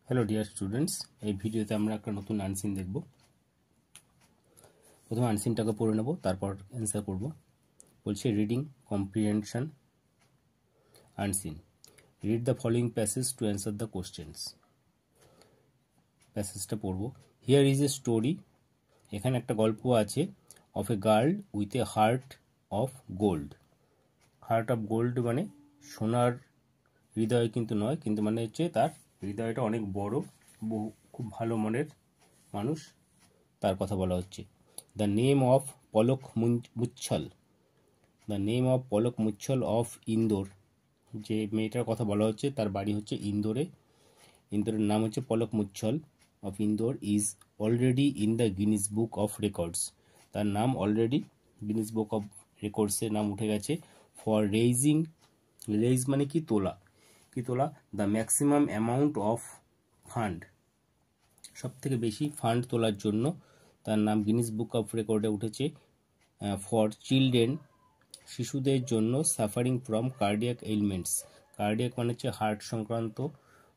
Hello dear students, এই ভিডিওতে আমরা একটা নতুন আনসিন দেখব। প্রথমে আনসিনটাকে পড়ে নেব, তারপর অ্যান্সার করব। বলছে reading comprehension unseen. Read the following passage to answer the questions. প্যাসেজটা পড়ব। Here is a story. এখানে একটা গল্প আছে। Of a girl with a heart of gold. Heart of gold মানে সোনার হৃদয় কিন্তু নয়, কিন্তু মানে হচ্ছে তার হৃদয়টা অনেক বড়, খুব ভালো মনের মানুষ, তার কথা বলা হচ্ছে। The name of Palak Muchhal. The name of Palak Muchhal of Indore. যে মেয়েটার কথা বলা হচ্ছে তার বাড়ি হচ্ছে ইন্দোরে। ইন্দোরের নাম হচ্ছে Palak Muchhal of Indore is already in the Guinness book of records. তার নাম অলরেডি গিনিস বুক অফ রেকর্ডসের নাম উঠে গেছে। ফর রেইজিং, রেইজ মানে কি তোলা, কি তোলা, the maximum amount of fund, সব থেকে বেশি ফান্ড তোলার জন্য তার নাম গিনিস বুক অফ রেকর্ডে উঠেছে। ফর চিলড্রেন, শিশুদের জন্য, suffering from cardiac ailments. Cardiac মানে হচ্ছে হার্ট সংক্রান্ত,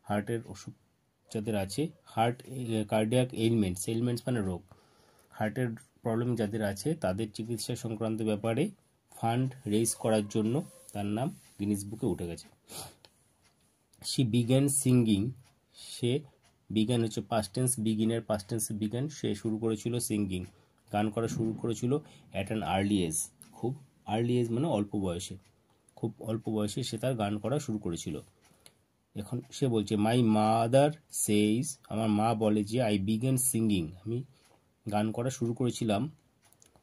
হার্টের অসুখ যাদের আছে, হার্ট কার্ডিয়াক এলিমেন্টস, এলিমেন্টস মানে রোগ, হার্টের প্রবলেম যাদের আছে তাদের চিকিৎসা সংক্রান্ত ব্যাপারে ফান্ড রেইজ করার জন্য তার নাম গিনিস বুকে উঠে গেছে। She began singing. সে বিজ্ঞান হচ্ছে পাস্ট টেন্স, বিগিনের পাস্ট টেন্সে বিজ্ঞান। সে শুরু করেছিল সিঙ্গিং, গান করা শুরু করেছিল অ্যাট অ্যান আর্লি এজ। খুব আর্লি এজ মানে অল্প বয়সে, খুব অল্প বয়সে সে তার গান করা শুরু করেছিল। এখন সে বলছে মাই মাদার সেইজ, আমার মা বলে যে আই বিগ্যান সিঙ্গিং, আমি গান করা শুরু করেছিলাম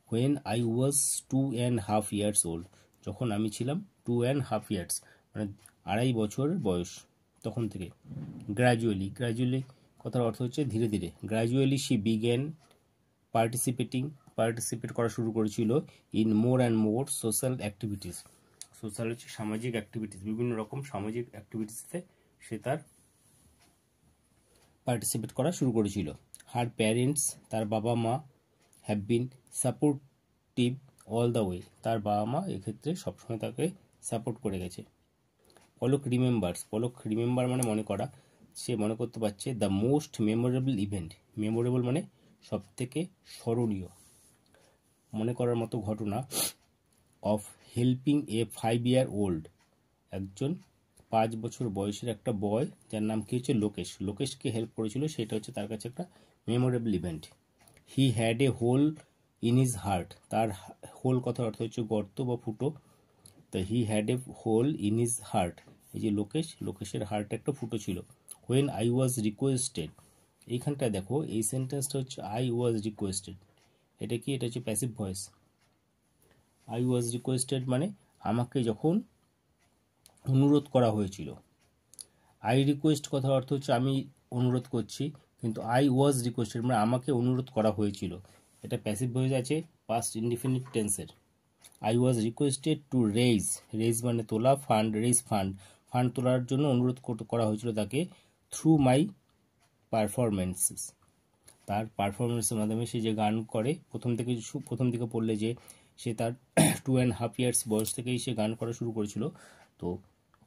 when I was 2.5 years old, যখন আমি ছিলাম 2.5 years মানে 2.5 বছর বয়স, তখন থেকে। গ্র্যাজুয়ালি, গ্র্যাজুয়ালি কথার অর্থ হচ্ছে ধীরে ধীরে। গ্র্যাজুয়ালি শি বিগ্যান পার্টিসিপেট করা শুরু করেছিল in more and more social activities. Social হচ্ছে সামাজিক অ্যাক্টিভিটিস, বিভিন্ন রকম সামাজিক অ্যাক্টিভিটিসে সে তার পার্টিসিপেট করা শুরু করেছিল। হার প্যারেন্টস, তার বাবা মা, have been supportive all the way, তার বাবা মা এক্ষেত্রে সবসময় তাকে সাপোর্ট করে গেছে। পলক রিমেম্বার্স, পলক রিমেম্বার মানে মনে করা, সে মনে করতে পারছে the most memorable event. Memorable মানে সব থেকে স্মরণীয়, মনে করার মতো ঘটনা। Of helping A 5 year old, একজন 5 বছর বয়সের একটা বয়, যার নাম কি হচ্ছে লোকেশ, লোকেশকে হেল্প করেছিল, সেটা হচ্ছে তার কাছে একটা memorable event. He had a hole in his heart, তার হোল কথার অর্থ হচ্ছে গর্ত বা ফুটো। তো he had a hole in his heart, এই যে লোকেশ, লোকেশের হার্টে একটা ফুটো ছিল। হোয়েন আই ওয়াজ রিকোয়েস্টেড, এইখানটা দেখো এই সেন্টেন্সটা হচ্ছে আই ওয়াজ রিকোয়েস্টেড, এটা কি, এটা হচ্ছে passive voice. I was requested মানে আমাকে যখন অনুরোধ করা হয়েছিল। আই রিকোয়েস্ট কথার অর্থ হচ্ছে আমি অনুরোধ করছি, কিন্তু আই ওয়াজ রিকোয়েস্টেড মানে আমাকে অনুরোধ করা হয়েছিল, এটা প্যাসিভ ভয়েস আছে পাস্ট ইনডিফিনিট টেন্সের। I was requested to raise, raise মানে তোলা, ফান্ড, রেইজ ফান্ড, ফান্ড তোলার জন্য অনুরোধ করা হয়েছিল তাকে। থ্রু মাই পারফরমেন্সেস, তার পারফরমেন্সের মাধ্যমে সে যে গান করে, প্রথম দিকে পড়লে যে সে তার 2.5 years বয়স থেকেই সে গান করা শুরু করেছিল, তো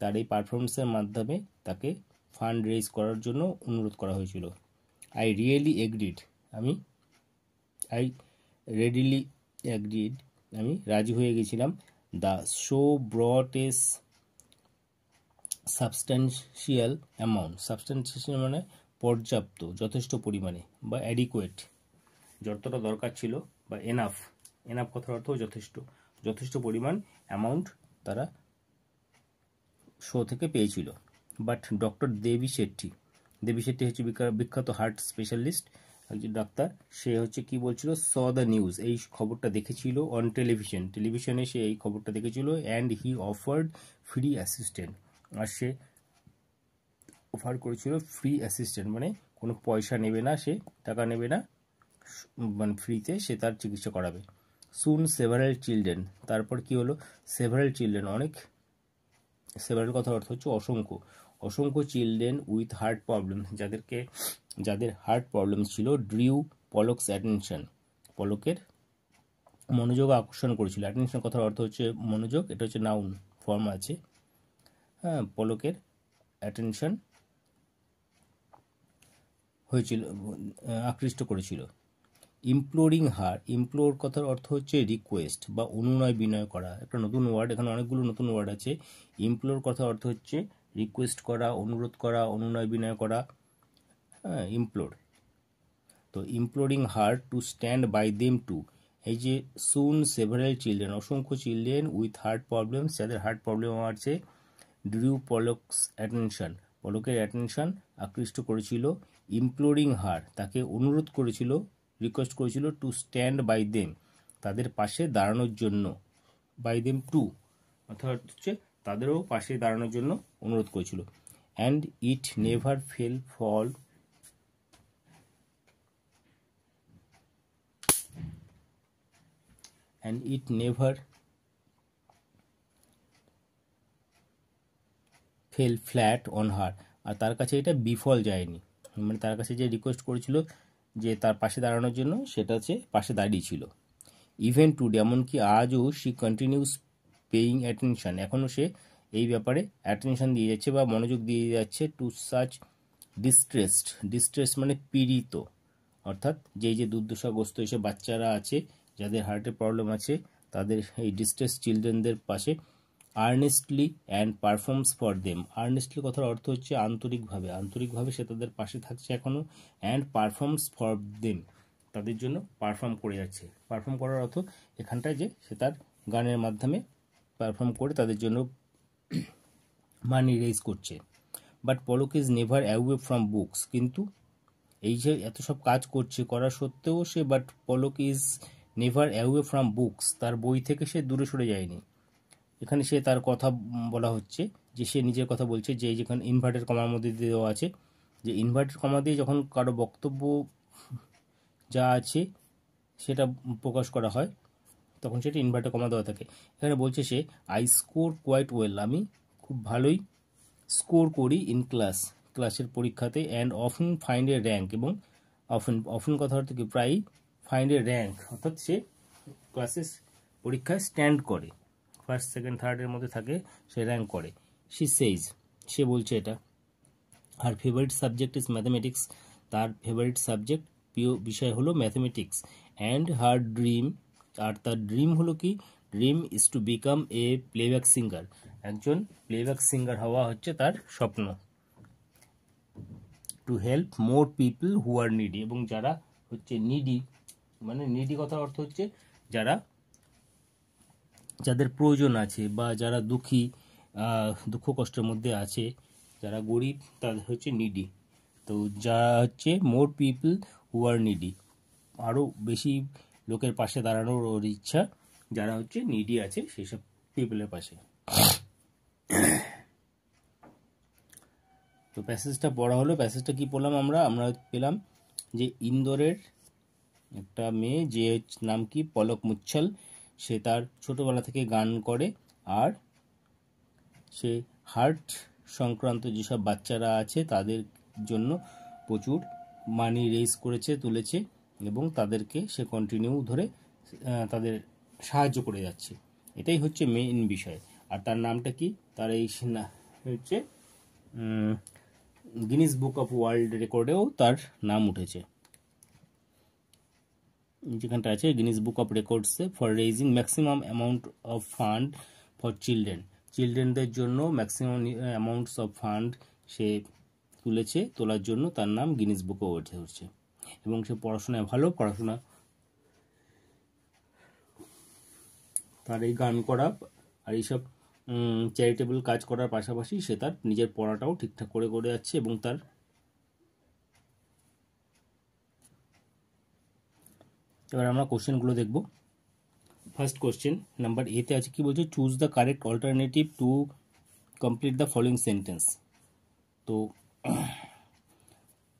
তার এই পারফরমেন্সের মাধ্যমে তাকে ফান্ড রেইজ করার জন্য অনুরোধ করা হয়েছিল। I really agreed, I readily agreed, আমি রাজি হয়ে গেছিলাম। The show ব্রট A substantial amount, substantial মানে পর্যাপ্ত, যথেষ্ট পরিমাণে, বা অ্যাডিকুয়েট, যতটা দরকার ছিল, বা এনাফ, এনাফ কথার অর্থ যথেষ্ট, যথেষ্ট পরিমাণ অ্যামাউন্ট তারা শো থেকে পেয়েছিল। বাট ডক্টর দেবী শেট্টি, দেবী শেট্টি হচ্ছে বিখ্যাত হার্ট স্পেশালিস্ট, একজন ডাক্তার। সে হচ্ছে কি বলছিল, স দ্য নিউজ, এই খবরটা দেখেছিল অন টেলিভিশন, টেলিভিশনে সে এই খবরটা দেখেছিল। And he offered free assistant, আর সে অফার করেছিল ফ্রি অ্যাসিস্ট্যান্ট মানে কোনো পয়সা নেবে না, সে টাকা নেবে না, মানে ফ্রিতে সে তার চিকিৎসা করাবে। সুন সেভারাল চিলড্রেন, তারপর কি হলো, সেভারাল চিলড্রেন, অনেক, সেভারাল কথার অর্থ হচ্ছে অসংখ্য, অসংখ্য চিলড্রেন উইথ হার্ট প্রবলেম, যাদের হার্ট প্রবলেম ছিল, ড্রিউ পলকস অ্যাটেনশন, পলকের মনোযোগ আকর্ষণ করেছিল। অ্যাটেনশন কথার অর্থ হচ্ছে মনোযোগ, এটা হচ্ছে নাউন ফর্ম আছে, হ্যাঁ, পলকের অ্যাটেনশন হয়েছিল, আকৃষ্ট করেছিল। ইমপ্লোরিং হার, ইমপ্লোর কথার অর্থ হচ্ছে রিকোয়েস্ট বা অনুনয় বিনয় করা, একটা নতুন ওয়ার্ড, এখানে অনেকগুলো নতুন ওয়ার্ড আছে। ইমপ্লোর কথার অর্থ হচ্ছে রিকোয়েস্ট করা, অনুরোধ করা, অনুনয় বিনয় করা, হ্যাঁ, ইমপ্লোর। তো imploring her to stand by them too, এই যে সুন সেভারাল চিলড্রেন, অসংখ্য চিলড্রেন উইথ হার্ট প্রবলেমস, যাদের হার্ট প্রবলেম আছে, ড্রিউ পলকস অ্যাটেনশন, পলকের অ্যাটেনশন আকৃষ্ট করেছিল। ইমপ্লোরিং হার, তাকে অনুরোধ করেছিল, রিকোয়েস্ট করেছিল, টু স্ট্যান্ড বাই দেম, তাদের পাশে দাঁড়ানোর জন্য, বাই দেম টু অর্থাৎ হচ্ছে তাদেরও পাশে দাঁড়ানোর জন্য অনুরোধ করেছিল। And it never fell flat, and it never fell flat on her, আর তার কাছে এটা বিফল যায়নি, মানে তার কাছে যে রিকোয়েস্ট করেছিল যে তার পাশে দাঁড়ানোর জন্য, সেটা হচ্ছে পাশে দাঁড়িয়েছিল। ইভেন টুডে, এমনকি আজও, শি কন্টিনিউস পেইং অ্যাটেনশন, এখনও সে এই ব্যাপারে অ্যাটেনশন দিয়ে যাচ্ছে বা মনোযোগ দিয়ে যাচ্ছে, টু সাচ ডিস্ট্রেসড, ডিস্ট্রেস মানে পীড়িত, অর্থাৎ যেই যে দুর্দশাগ্রস্ত এসব বাচ্চারা আছে যাদের হার্টের প্রবলেম আছে, তাদের এই ডিস্ট্রেস চিলড্রেনদের পাশে, earnestly and performs for them, earnestly কথার অর্থ হচ্ছে আন্তরিকভাবে, আন্তরিকভাবে সে তাদের পাশে থাকছে এখনও, অ্যান্ড পারফর্মস ফর দেম, তাদের জন্য পারফর্ম করে যাচ্ছে। পারফর্ম করার অর্থ এখানটায় যে সে তার গানের মাধ্যমে পারফর্ম করে তাদের জন্য মানি রেজ করছে। But Palak is never away from books, কিন্তু এই যে এত সব কাজ করছে, করা সত্ত্বেও সে, but Palak is never away from books, তার বই থেকে সে দূরে সরে যায়নি। এখানে সে তার কথা বলা হচ্ছে, যে সে নিজের কথা বলছে, যে যেখানে ইনভার্টেড কমার মধ্যে দিয়ে দেওয়া আছে, যে ইনভার্টেড কমা দিয়ে যখন কারো বক্তব্য যা আছে সেটা প্রকাশ করা হয়, তখন সেটা ইনভার্টেড কমা দেওয়া থাকে। এখানে বলছে সে, আই স্কোর কোয়াইট ওয়েল, আমি খুব ভালোই স্কোর করি ইন ক্লাস, ক্লাসের পরীক্ষাতে, and often find a rank, এবং অফেন, অফেন কথা অর্থ কি প্রায়ই, ফাইন্ড এ র্যাঙ্ক অর্থাৎ সে ক্লাসে পরীক্ষায় স্ট্যান্ড করে, ফার্স্ট সেকেন্ড থার্ডের মধ্যে থাকে, সে র্যাঙ্ক করে। শি সেইজ, সে বলছে এটা। আর ফেভারিট সাবজেক্ট ইজ ম্যাথামেটিক্স, তার ফেভারিট সাবজেক্ট, প্রিয় বিষয় হলো ম্যাথামেটিক্স। অ্যান্ড হার ড্রিম, আর তার ড্রিম হলো কি, dream is to become a playback singer, একজন প্লেব্যাক সিঙ্গার হওয়া হচ্ছে তার স্বপ্ন। To help more people who are needy, এবং যারা হচ্ছে নিডি, মানে নিডি কথার অর্থ হচ্ছে যারা, যাদের প্রয়োজন আছে বা যারা দুঃখী, দুঃখ কষ্টের মধ্যে আছে, যারা গরিব, তাদের হচ্ছে নিডি। তো যারা হচ্ছে মোর পিপল হু আর নিডি, আরও বেশি লোকের পাশে দাঁড়ানোর ওর ইচ্ছা, যারা হচ্ছে নিডি আছে সেই সব পিপলের পাশে। তো প্যাসেজটা পড়া হলো। প্যাসেজটা কি পড়লাম আমরা পেলাম যে ইন্দোরের একটা মেয়ে, যে নাম কি পলক মুচ্ছল, সে তার ছোটবেলা থেকে গান করে, আর সে হার্ট সংক্রান্ত যেসব বাচ্চারা আছে তাদের জন্য প্রচুর মানি রেজ করেছে, তুলেছে, এবং তাদেরকে সে কন্টিনিউ ধরে তাদের সাহায্য করে যাচ্ছে। এটাই হচ্ছে মেইন বিষয়। আর তার নামটা কি, তার এই হচ্ছে গিনিস বুক অফ ওয়ার্ল্ড রেকর্ডেও তার নাম উঠেছে, যেখানটা আছে গিনিস বুক অফ রেকর্ডসে, for raising maximum amount of fund for children, চিলড্রেনদের জন্য ম্যাক্সিমাম অ্যামাউন্টস অফ ফান্ড সে তুলেছে, তোলার জন্য তার নাম গিনিস বুকে উঠেছে। এবং সে পড়াশোনায় ভালো, পড়াশোনা, তার এই গান করা আর এইসব চ্যারিটেবল কাজ করার পাশাপাশি সে তার নিজের পড়াটাও ঠিকঠাক করে করে যাচ্ছে। এবং তার, এবার আমরা কোশ্চেনগুলো দেখব। ফার্স্ট কোশ্চেন নাম্বার এতে আছে, কি বলছে, choose the correct alternative to complete the following sentence. তো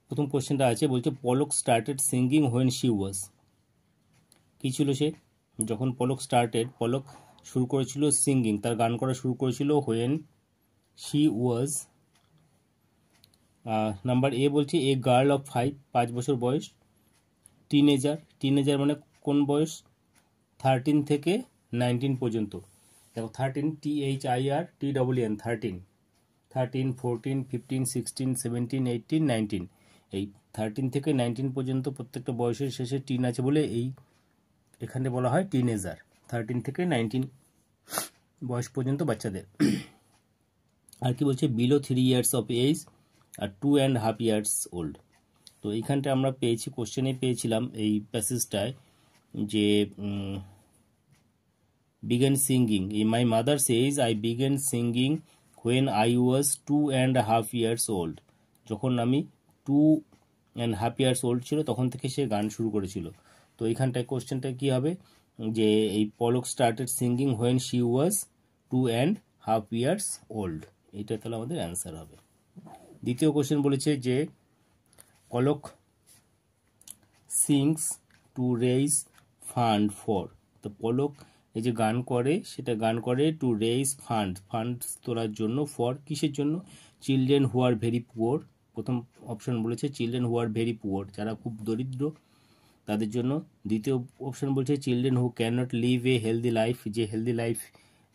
প্রথম কোশ্চেনটা আছে, বলছে Palak started singing when she was, কী ছিল সে, যখন পলক স্টার্টেড, পলক শুরু করেছিল সিঙ্গিং, তার গান করা শুরু করেছিল, when she was. Number A বলছে এ গার্ল অফ 5 বছর বয়স, টিনেজার, টিনেজার মানে কোন বয়স, 13 থেকে 19 পর্যন্ত। দেখো 13, THIRTEEN, 13, 14, 15, 16, 17, 18, 19, এই 13 থেকে 19 পর্যন্ত প্রত্যেকটা বয়সের শেষে টিন আছে বলে এই এখানে বলা হয় টিনেজার। 13 থেকে 19 বয়স পর্যন্ত বাচ্চাদের। আর কি বলছে, বিলো 3 ইয়ার্স অফ এজ আর 2.5 ইয়ার্স ওল্ড। তো এইখানটা আমরা পেয়েছি, কোশ্চেনে পেয়েছিলাম এই প্যাসেজটায় যে began singing. My mother says I began singing when I was 2.5 years old. যখন আমি 2.5 years old ছিল তখন থেকে সে গান শুরু করেছিল। তো এইখানটায় কোশ্চেনটা কি হবে যে এই Palak started singing when she was 2.5 years old। এটা তাহলে আমাদের অ্যান্সার হবে। দ্বিতীয় কোশ্চেন বলেছে যে Palak sings to raise fund for. তো পলক এই যে গান করে সেটা গান করে টু রেইজ ফান্ড তোলার জন্য, ফর কিসের জন্য, children who are very poor. প্রথম অপশন বলেছে children who are very poor, যারা খুব দরিদ্র তাদের জন্য। দ্বিতীয় অপশন বলছে children who can not live a healthy life, যে হেলদি লাইফ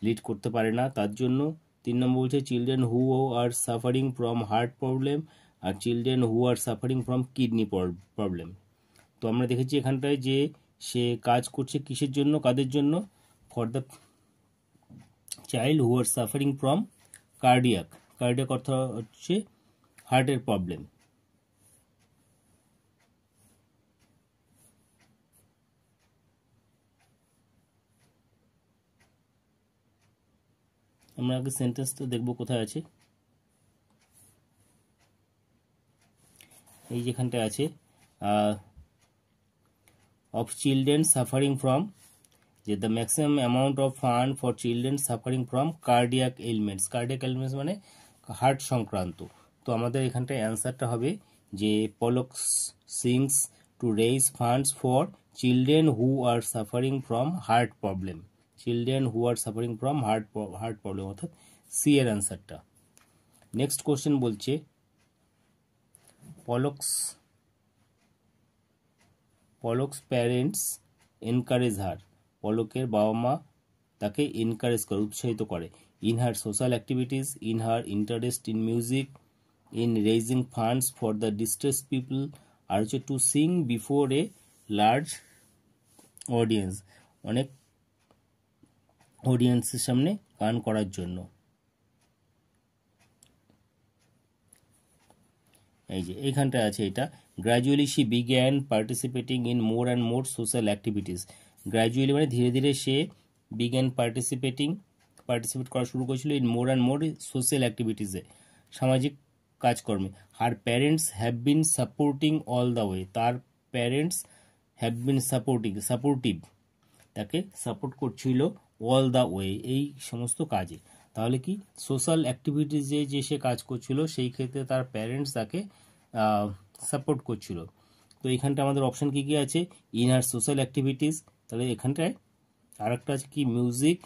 লিড করতে পারে না তার জন্য। 3 নম্বর বলছে children who are suffering from heart problem, আর children who are suffering from kidney problem. তো আমরা দেখেছি এখানটায় যে সে কাজ করছে কিসের জন্য, কাদের জন্য, for the child who are suffering from cardiac অর্থ হচ্ছে হার্টের প্রবলেম। আমরা আগে সেন্টেন্সটা দেখব কোথায় আছে। এই যেখানটা আছে of children suffering from, যে the maximum amount of fund for children suffering from cardiac ailments মানে হার্ট সংক্রান্ত। তো আমাদের এখানটায় অ্যান্সারটা হবে যে Palak sings to raise funds for children who are suffering from heart problem, অর্থাৎ সি এর অ্যান্সারটা। নেক্সট কোশ্চেন বলছে পলকস প্যারেন্টস এনকারেজ হার, পলকের বাবা মা তাকে এনকারেজ করে, উৎসাহিত করে, in her social activities, in her interest in music, in raising funds for the distress people, আর হচ্ছে to sing before a large audience, অনেক অডিয়েন্সের সামনে গান করার জন্য। এই যে এইখানটা আছে এটা, gradually she began participating in more and more social activities. Gradually মানে ধীরে ধীরে সে বিগ্যান পার্টিসিপেট করা শুরু করেছিল in more and more social অ্যাক্টিভিটিসে, সামাজিক কাজকর্মে। Her parents have been supporting all the way, তার প্যারেন্টস হ্যাভ বিন সাপোর্টিভ, তাকে সাপোর্ট করছিল অল দ্য ওয়ে, এই সমস্ত কাজে। তাহলে কি সোশ্যাল অ্যাক্টিভিটিসে যে সে কাজ করছিল সেই ক্ষেত্রে তার প্যারেন্টস তাকে সাপোর্ট করছিল। তো এইখানটা আমাদের অপশন কি কি আছে, ইন হার সোশ্যাল অ্যাক্টিভিটিস, তাহলে এখানটায় আর একটা আছে কি মিউজিক,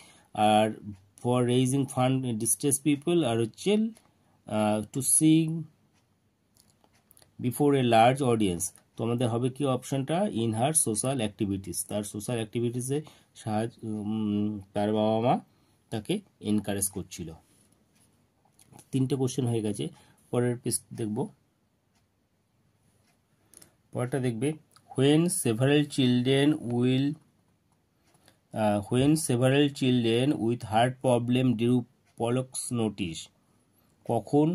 আর for raising fund distress people, আর হচ্ছে to sing before a large audience. তো আমাদের হবে কি অপশনটা, ইন হার সোশ্যাল অ্যাক্টিভিটিস, তার সোশ্যাল অ্যাক্টিভিটিসে তার বাবা মা তাকে এনকারেজ করছিল। 3টে কোশ্চেন হয়ে গেছে। পরের পেজ দেখব, পরেরটা দেখবে when several children with heart problem drew Pollock's notice, কখন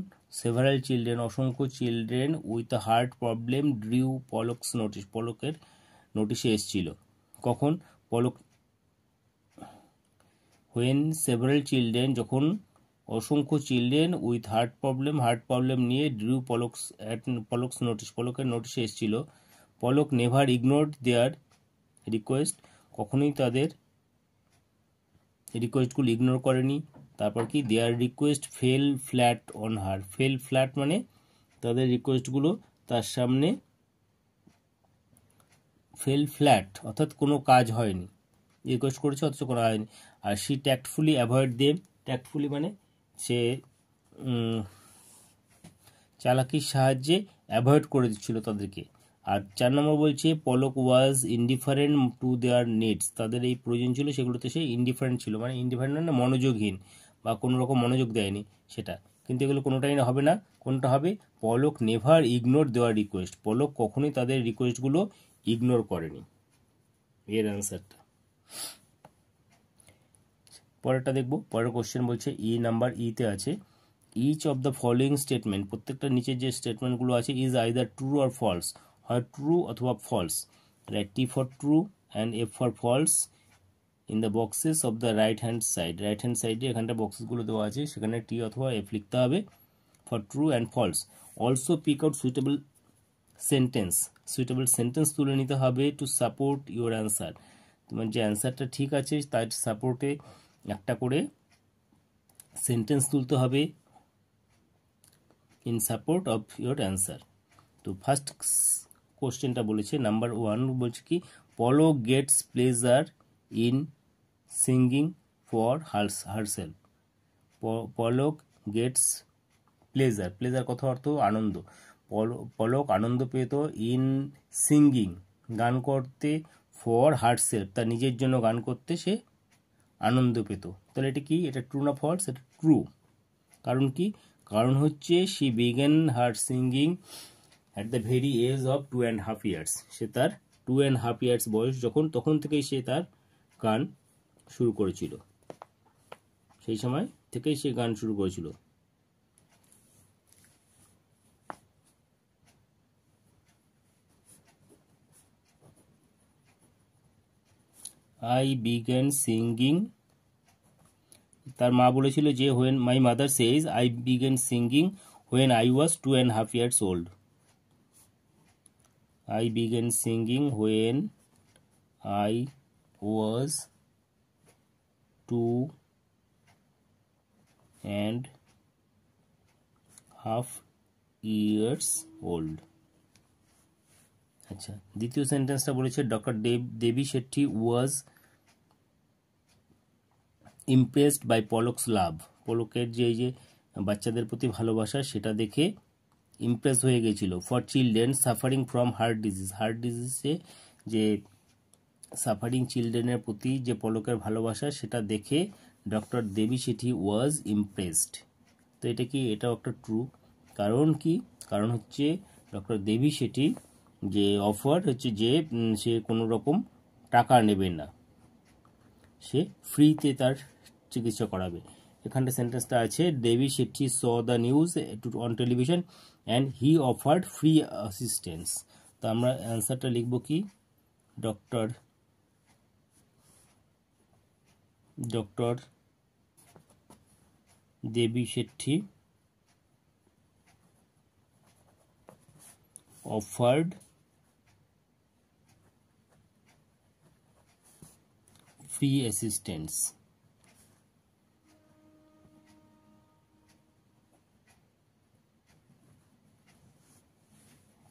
several children অসংখ্য children with heart problem drew Palak's notice, পলকের নোটিশে এসেছিল, কখন পলক when several children যখন অসংখ্য চিলড্রেন উইথ হার্ট প্রবলেম নিয়ে ড্রিউ পলকস নোটিস, পলকের নোটিশে এসেছিল। Palak never ignored their request, কখনোই তাদের রিকোয়েস্টগুলো ইগনোর করেনি। তারপর কি, their request fell flat on her, fell flat মানে তাদের রিকোয়েস্টগুলো তার সামনে ফেল ফ্ল্যাট, অর্থাৎ কোনো কাজ হয়নি, রিকোয়েস্ট করেছে অথচ কোনো হয়নি। আর she tactfully avoid them, tactfully মানে সে চালাকির সাহায্যে অ্যাভয়েড করে দিচ্ছিল তাদেরকে। আর 4 নম্বর বলছে Palak was indifferent to their needs, তাদের এই প্রয়োজন ছিল সেগুলোতে সে ইনডিফারেন্ট ছিল, মানে ইনডিফারেন্ট মানে মনোযোগহীন বা কোনো রকম মনোযোগ দেয়নি সেটা। কিন্তু এগুলো কোনোটাই না হবে না। কোনটা হবে? পলক নেভার ইগনোর দেওয়ার রিকোয়েস্ট। পলক কখনোই তাদের রিকোয়েস্টগুলো ইগনোর করেনি, এর অ্যান্সারটা। পরেরটা দেখবো। পরের কোশ্চেন বলছে নাম্বার তে আছে, each of the following statement, প্রত্যেকটা নিচের যে স্টেটমেন্টগুলো আছে, is either true or false, হয় ট্রু অথবা false. Write T for true and F for false in the boxes of the right hand side. Right hand সাইডে এখানটা বক্সেসগুলো দেওয়া আছে, সেখানে টি অথবা এফ লিখতে হবে for true and false. Also pick out suitable sentence তুলে নিতে হবে টু সাপোর্ট ইউর অ্যান্সার। তোমার যে অ্যান্সারটা ঠিক আছে তার সাপোর্টে একটা করে সেন্টেন্স তুলতে হবে in support of your answer. তো ফার্স্ট কোশ্চেনটা বলেছে, নাম্বার 1 বলছে কি, Palak gets pleasure in singing for herself. Palak gets pleasure কথা অর্থ আনন্দ। পলক আনন্দ পেত ইন সিঙ্গিং গান করতে, ফর হারসেলফ তার নিজের জন্য গান করতে সে আনন্দ পেত। তাহলে এটা কি? এটা ট্রু না ফলস? এটা ট্রু। কারণ কি? কারণ হচ্ছে she begin her singing at the very age of 2.5 years। সে তার 2.5 years বয়স যখন, তখন থেকেই সে তার গান শুরু করেছিল, সেই সময় থেকেই সে গান শুরু করেছিল। আই বিগেন সিঙ্গিং, তার মা বলেছিল যে when my mother says I begin singing when I was 2.5 years old। I began singing when I was 2.5 years old। আচ্ছা, দ্বিতীয় সেন্টেন্সটা বলেছে, doctor Devi Shetty was impressed by Palak's love. পলকের যে বাচ্চাদের প্রতি ভালোবাসা সেটা দেখে ইমপ্রেস হয়ে গেছিল। For children suffering from heart ডিজিজে যে সাফারিং চিলড্রেনের প্রতি যে পলকের ভালোবাসা সেটা দেখে doctor Devi Shetty was impressed. তো এটা কি? এটাও একটা ট্রু। কারণ কি? কারণ হচ্ছে ডক্টর দেবী শেঠি যে অফার হচ্ছে যে সে কোনো রকম টাকা নেবে না, সে ফ্রিতে তার চিকিৎসা করাবে। এখানটা সেন্টেন্সটা আছে, Devi Shetty saw the news on television and he offered free assistance. তো আমরা অ্যান্সারটা লিখব কি? Doctor Devi Shetty offered free assistance.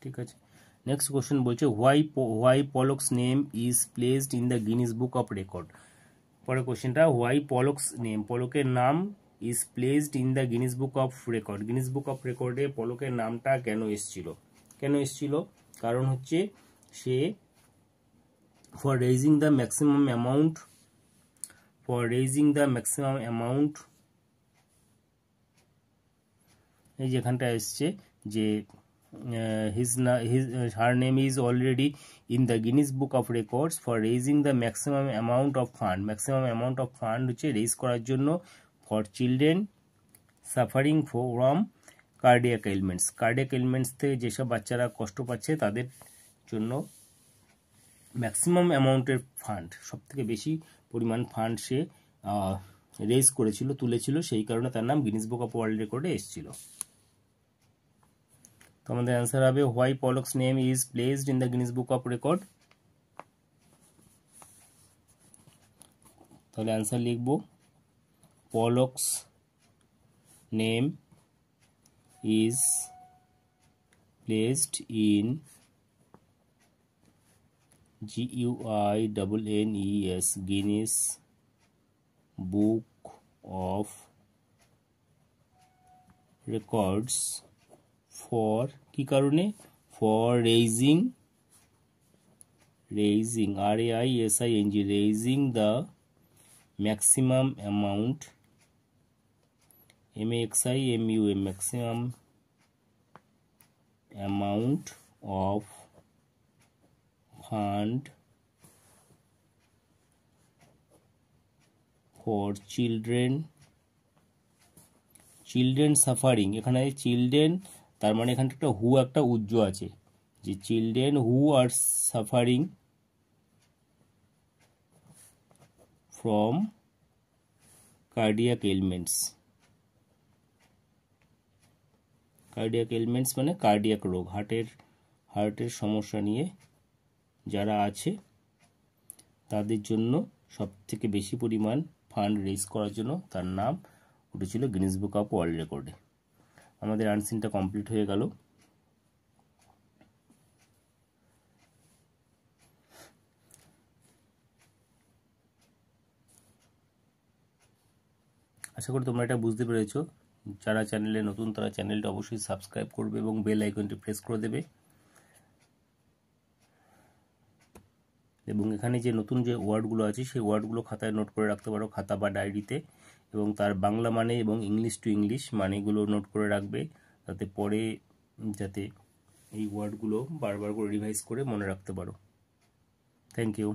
ঠিক আছে। নেক্সট কোশ্চেন বলছে, why Palak's name is placed in the Guinness book of record. পরের কোশ্চেনটা, হোয়াই পলকস নেম, পলকের নাম, is placed in the Guinness book of রেকর্ড। গিনিস বুক অফ রেকর্ডে পলকের নামটা কেন এসছিল? কারণ হচ্ছে সে for raising the maximum amount, এই যেখানটা এসছে যে her name is already in the Guinness Book of Records for raising the maximum amount of fund। maximum amount of fund হচ্ছে রেজ করার জন্য for children suffering from cardiac ailments। cardiac ailments থেকে যেসব বাচ্চারা কষ্ট পাচ্ছে তাদের জন্য ম্যাক্সিমাম অ্যামাউন্টের ফান্ড, সব থেকে বেশি পরিমাণ ফান্ড সে রেজ করেছিল, তুলেছিল, সেই কারণে তার নাম গিনিস বুক অফ ওয়ার্ল্ড রেকর্ডে এসেছিল। তো আমাদের অ্যান্সার হবে, why Palak's name is placed in the Guinness book of record. তাহলে অ্যান্সার লিখব, Palak's name is placed in GUINNES Guinness book of records for, কি কারণে? For raising RAISING raising the maximum amount MAXIMUM, maximum amount of fund for children suffering, এখানে children তার মানে এখানে একটা who একটা উজ্জ আছে, যে children who are suffering from cardiac ailments. Cardiac ailments মানে কার্ডিয়াক রোগ, হার্টের সমস্যা নিয়ে যারা আছে তাদের জন্য সব থেকে বেশি পরিমাণ ফান্ড রেজ করার জন্য তার নাম উঠেছিল গিনেস বুক অফ ওয়ার্ল্ড রেকর্ডে। আমাদের আনসিনটা কমপ্লিট হয়ে গেল। আশা করি তোমরা এটা বুঝতে পেরেছো। যারা চ্যানেলে নতুন তারা চ্যানেলটা অবশ্যই সাবস্ক্রাইব করবে এবং বেল আইকনটি প্রেস করে দেবে। এবং এখানে যে নতুন যে ওয়ার্ডগুলো আছে সেই ওয়ার্ডগুলো খাতায় নোট করে রাখতে পারো, খাতা বা ডায়েরিতে, এবং তার বাংলা মানে এবং ইংলিশ টু ইংলিশ মানেগুলো নোট করে রাখবে, যাতে পরে যাতে এই ওয়ার্ডগুলো বারবার করে রিভাইজ করে মনে রাখতে পারো। Thank you.